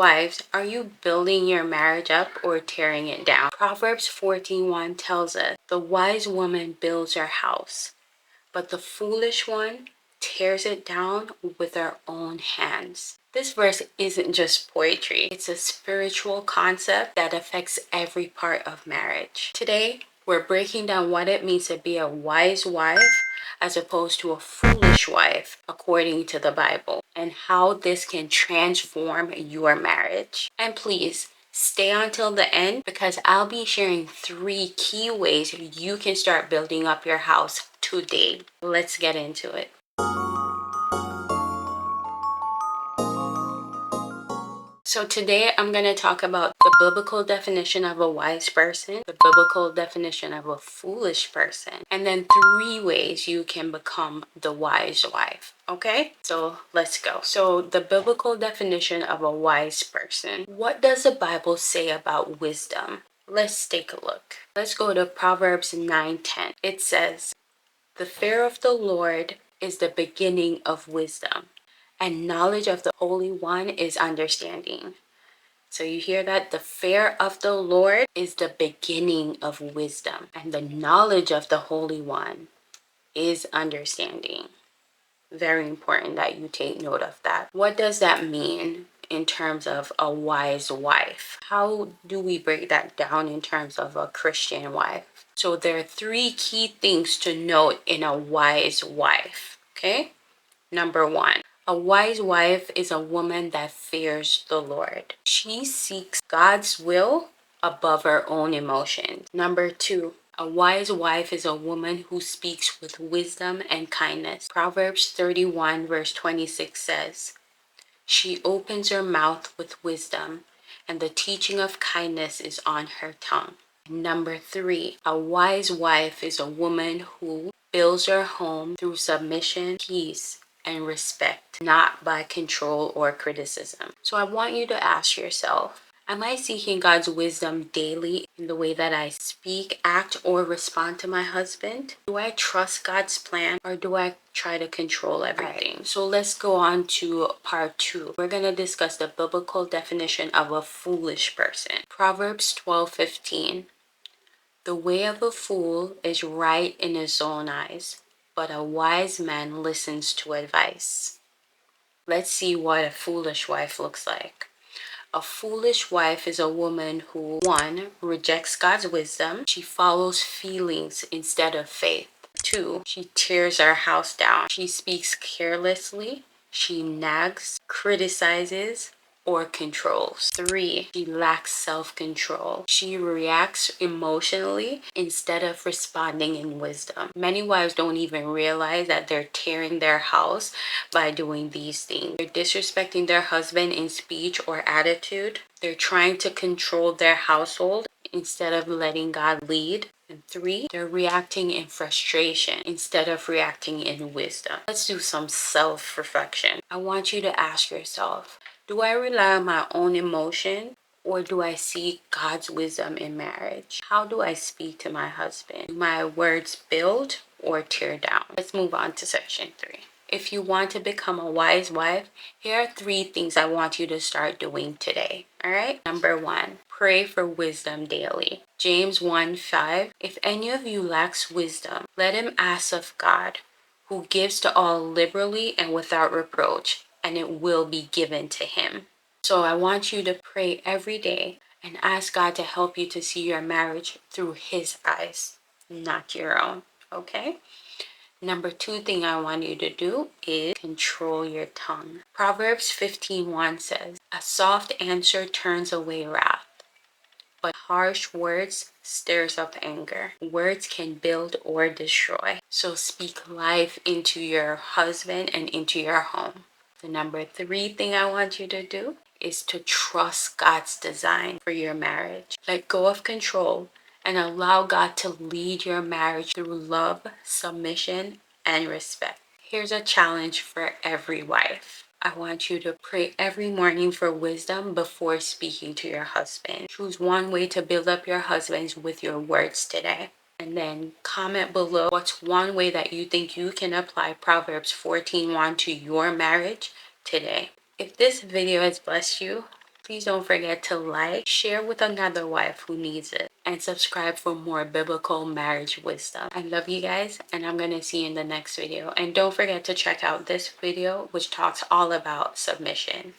Wives, are you building your marriage up or tearing it down? Proverbs 14:1 tells us, the wise woman builds her house, but the foolish one tears it down with her own hands. This verse isn't just poetry, it's a spiritual concept that affects every part of marriage. Today, we're breaking down what it means to be a wise wife as opposed to a foolish wife according to the Bible, and how this can transform your marriage. And please, stay until the end because I'll be sharing 3 key ways you can start building up your house today. Let's get into it. So today I'm going to talk about the biblical definition of a wise person, the biblical definition of a foolish person, and then 3 ways you can become the wise wife. Okay, so let's go. So the biblical definition of a wise person. What does the Bible say about wisdom? Let's take a look. Let's go to Proverbs 9:10. It says, "The fear of the Lord is the beginning of wisdom, and knowledge of the Holy One is understanding." So you hear that? The fear of the Lord is the beginning of wisdom, and the knowledge of the Holy One is understanding. Very important that you take note of that. What does that mean in terms of a wise wife? How do we break that down in terms of a Christian wife? So there are 3 key things to note in a wise wife. Okay? Number 1, a wise wife is a woman that fears the Lord. She seeks God's will above her own emotions. Number 2, a wise wife is a woman who speaks with wisdom and kindness. Proverbs 31 verse 26 says, "She opens her mouth with wisdom, and the teaching of kindness is on her tongue." Number 3, a wise wife is a woman who builds her home through submission, peace, and respect, not by control or criticism. So I want you to ask yourself, am I seeking God's wisdom daily in the way that I speak, act, or respond to my husband? Do I trust God's plan, or do I try to control everything? Right. So let's go on to part 2. We're going to discuss the biblical definition of a foolish person. Proverbs 12:15. "The way of a fool is right in his own eyes, but a wise man listens to advice." Let's see what a foolish wife looks like. A foolish wife is a woman who, 1, rejects God's wisdom. She follows feelings instead of faith. 2, she tears her house down. She speaks carelessly. She nags, criticizes, or controls. 3, she lacks self-control. She reacts emotionally instead of responding in wisdom. Many wives don't even realize that they're tearing their house by doing these things. They're disrespecting their husband in speech or attitude. They're trying to control their household instead of letting God lead. And 3, they're reacting in frustration instead of reacting in wisdom. Let's do some self-reflection. I want you to ask yourself, do I rely on my own emotion, or do I seek God's wisdom in marriage? How do I speak to my husband? Do my words build or tear down? Let's move on to section 3. If you want to become a wise wife, here are 3 things I want you to start doing today. All right? Number 1, pray for wisdom daily. James 1:5, "If any of you lacks wisdom, let him ask of God, who gives to all liberally and without reproach, and it will be given to him." So I want you to pray every day and ask God to help you to see your marriage through his eyes, not your own. Okay? Number 2 thing I want you to do is control your tongue. Proverbs 15:1 says, "A soft answer turns away wrath, but harsh words stirs up anger." Words can build or destroy. So speak life into your husband and into your home. The number 3 thing I want you to do is to trust God's design for your marriage. Let go of control and allow God to lead your marriage through love, submission, and respect. Here's a challenge for every wife. I want you to pray every morning for wisdom before speaking to your husband. Choose one way to build up your husband with your words today. And then comment below what's one way that you think you can apply Proverbs 14:1 to your marriage today. If this video has blessed you, Please don't forget to like, share with another wife who needs it, and subscribe for more biblical marriage wisdom. I love you guys, and I'm going to see you in the next video. And don't forget to check out this video, which talks all about submission.